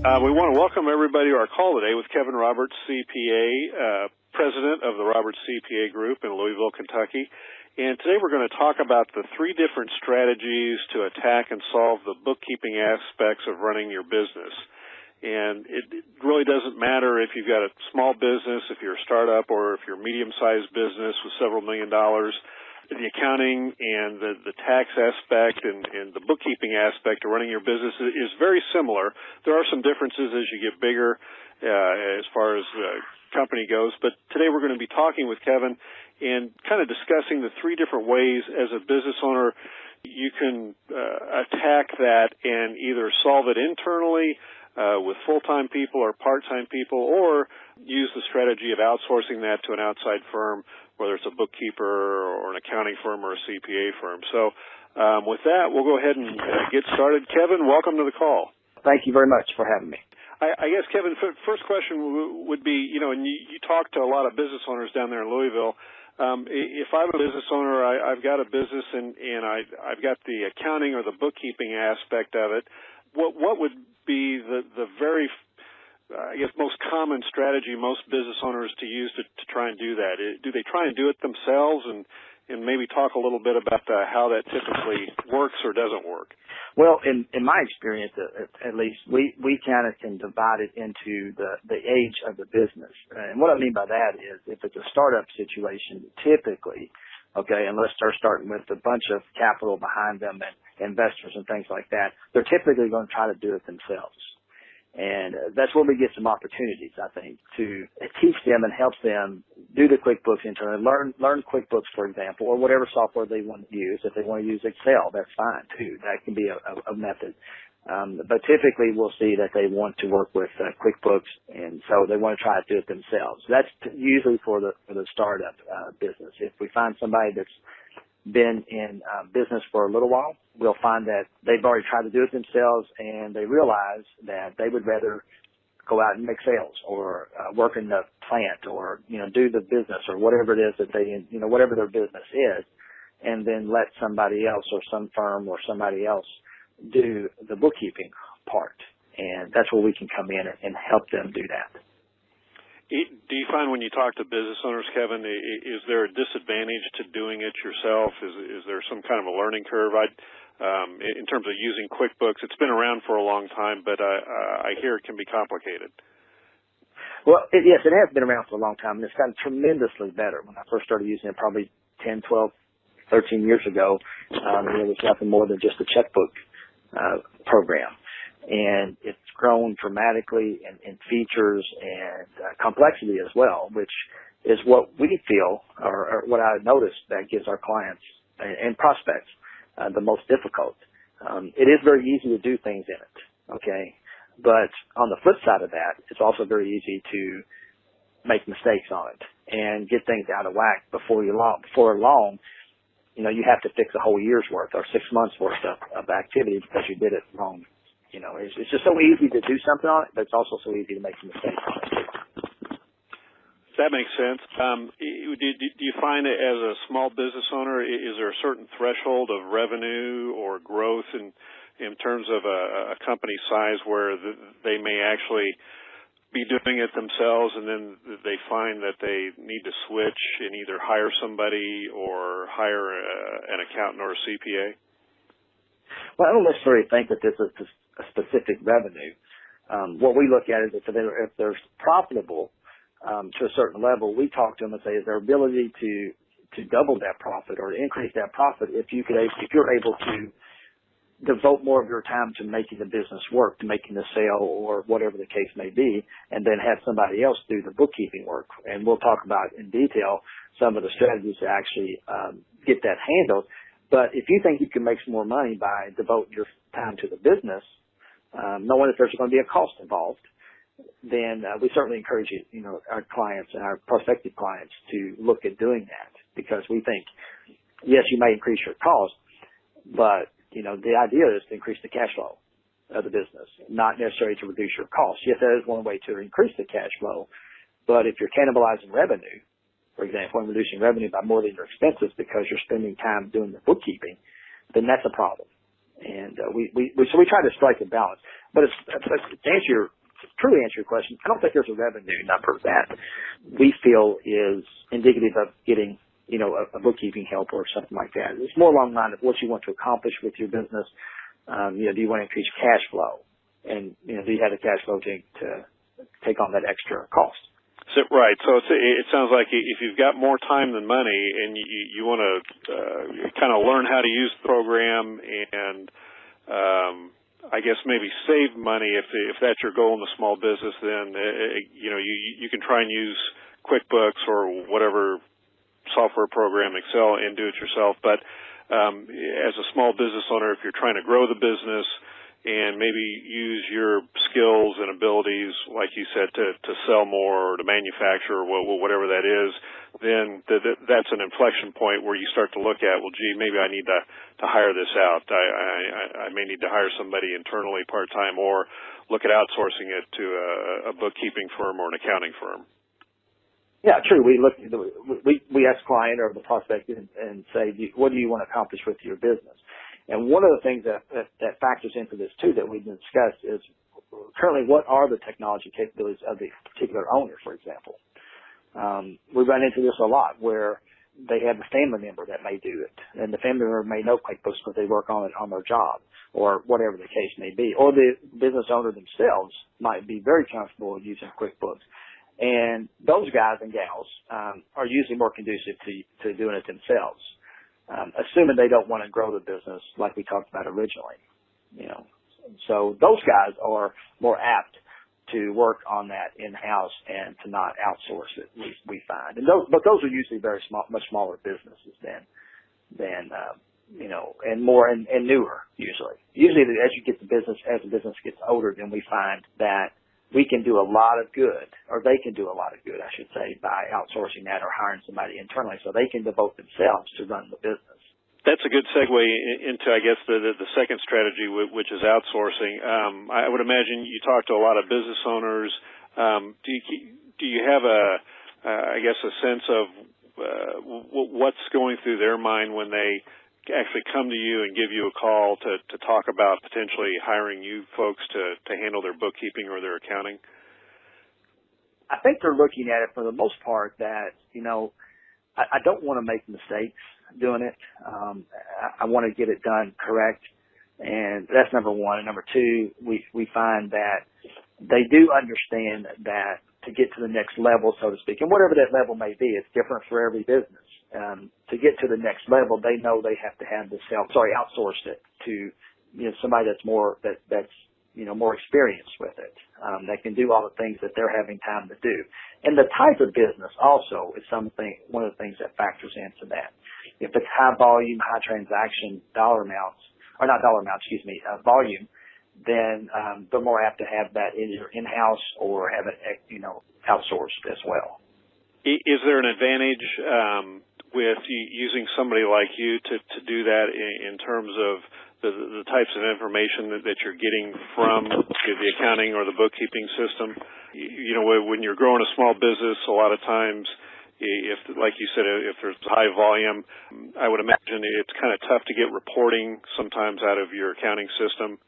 We want to welcome everybody to our call today with Kevin Roberts, CPA, president of the Roberts CPA Group in Louisville, Kentucky. And today we're going to talk about the three different strategies to attack and solve the bookkeeping aspects of running your business. And it really doesn't matter if you've got a small business, if you're a startup, or if you're a medium-sized business with several $1 million. The accounting and the tax aspect and the bookkeeping aspect of running your business is very similar. There are some differences as you get bigger as far as the company goes. But today we're going to be talking with Kevin and kind of discussing the three different ways as a business owner you can attack that and either solve it internally with full-time people or part-time people, or use the strategy of outsourcing that to an outside firm, whether it's a bookkeeper or an accounting firm or a CPA firm. So with that, we'll go ahead and get started. Kevin, welcome to the call. Thank you very much for having me. I guess, Kevin, first question would be, and you talk to a lot of business owners down there in Louisville. If I'm a business owner, I've got a business and I've got the accounting or the bookkeeping aspect of it. What would be the very, I guess, most common strategy most business owners to use to try and do that? Do they try and do it themselves, and maybe talk a little bit about how that typically works or doesn't work? Well, in my experience, at least, we kind of can divide it into the age of the business. And what I mean by that is if it's a startup situation, typically, okay, and let's start starting with a bunch of capital behind them and investors and things like that, they're typically going to try to do it themselves. And that's where we get some opportunities, I think, to teach them and help them do the QuickBooks internally, learn QuickBooks, for example, or whatever software they want to use. If they want to use Excel, that's fine, too. That can be a method. But typically we'll see that they want to work with QuickBooks, and so they want to try to do it themselves. That's usually for the startup business. If we find somebody that's been in business for a little while, we'll find that they've already tried to do it themselves, and they realize that they would rather go out and make sales or work in the plant or, do the business or whatever it is that they, whatever their business is, and then let somebody else or some firm or somebody else do the bookkeeping part. And that's where we can come in and help them do that. Do you find when you talk to business owners, Kevin, is there a disadvantage to doing it yourself? Is there some kind of a learning curve? In terms of using QuickBooks, it's been around for a long time, but I hear it can be complicated. Well, yes, it has been around for a long time, and it's gotten tremendously better. When I first started using it probably 10, 12, 13 years ago, it was nothing more than just a checkbook program. And it's grown dramatically in features and complexity as well, which is what we feel, or what I noticed, that gives our clients and prospects the most difficult. It is very easy to do things in it, okay? But on the flip side of that, it's also very easy to make mistakes on it and get things out of whack before long. You have to fix a whole year's worth or 6 months worth of activity because you did it wrong. It's just so easy to do something on it, but it's also so easy to make a mistake on it. That makes sense. Do you find it as a small business owner, is there a certain threshold of revenue or growth in terms of a company size where they may actually be doing it themselves and then they find that they need to switch and either hire somebody or hire an accountant or a CPA? Well, I don't necessarily think that there's a specific revenue. What we look at is if they're profitable to a certain level, we talk to them and say, is there ability to double that profit or increase that profit if you're able to devote more of your time to making the business work, to making the sale or whatever the case may be, and then have somebody else do the bookkeeping work. And we'll talk about in detail some of the strategies to actually get that handled. But if you think you can make some more money by devoting your time to the business, knowing that there's going to be a cost involved, then we certainly encourage our clients and our prospective clients to look at doing that, because we think, yes, you may increase your cost, but the idea is to increase the cash flow of the business, not necessarily to reduce your costs. Yes, that is one way to increase the cash flow, but if you're cannibalizing revenue, for example, and reducing revenue by more than your expenses because you're spending time doing the bookkeeping, then that's a problem. And so we try to strike a balance. But to answer your truly answer your question, I don't think there's a revenue number that we feel is indicative of getting, a bookkeeping help or something like that. It's more along the line of what you want to accomplish with your business. Do you want to increase cash flow? And, do you have the cash flow to take on that extra cost? So, right. So it sounds like if you've got more time than money and you want to kind of learn how to use the program and I guess maybe save money if that's your goal in the small business, then you can try and use QuickBooks or whatever software program, Excel, and do it yourself. But as a small business owner, if you're trying to grow the business and maybe use your skills and abilities, like you said, to sell more or to manufacture or whatever that is, then that's an inflection point where you start to look at, well, gee, maybe I need to hire this out. I may need to hire somebody internally part-time or look at outsourcing it to a bookkeeping firm or an accounting firm. Yeah, true. We ask client or the prospect and say, what do you want to accomplish with your business? And one of the things that factors into this too that we've discussed is currently what are the technology capabilities of the particular owner, for example. We run into this a lot where they have a family member that may do it, and the family member may know QuickBooks because they work on it on their job or whatever the case may be. Or the business owner themselves might be very comfortable using QuickBooks. And those guys and gals are usually more conducive to doing it themselves, assuming they don't want to grow the business like we talked about originally. So those guys are more apt to work on that in-house and to not outsource it. We find, but those are usually very small, much smaller businesses than and more and newer usually. Usually, as the business gets older, then we find that we can do a lot of good, or they can do a lot of good, I should say, by outsourcing that or hiring somebody internally so they can devote themselves to run the business. That's a good segue into, I guess, the second strategy, which is outsourcing. I would imagine you talk to a lot of business owners. Do you have a sense of what's going through their mind when they actually come to you and give you a call to talk about potentially hiring you folks to handle their bookkeeping or their accounting? I think they're looking at it for the most part that, I don't want to make mistakes doing it. I want to get it done correct. And that's number one. And number two, we find that they do understand that to get to the next level, so to speak, and whatever that level may be, it's different for every business. To get to the next level, they know they have to have outsourced it to, somebody that's more experienced with it. That can do all the things that they're having time to do. And the type of business also is one of the things that factors into that. If it's high volume, high transaction volume, then they're more apt to have that either in-house or have it, outsourced as well. Is there an advantage with using somebody like you to do that in terms of the types of information that you're getting from the accounting or the bookkeeping system? When you're growing a small business, a lot of times, if, like you said, if there's high volume, I would imagine it's kind of tough to get reporting sometimes out of your accounting system.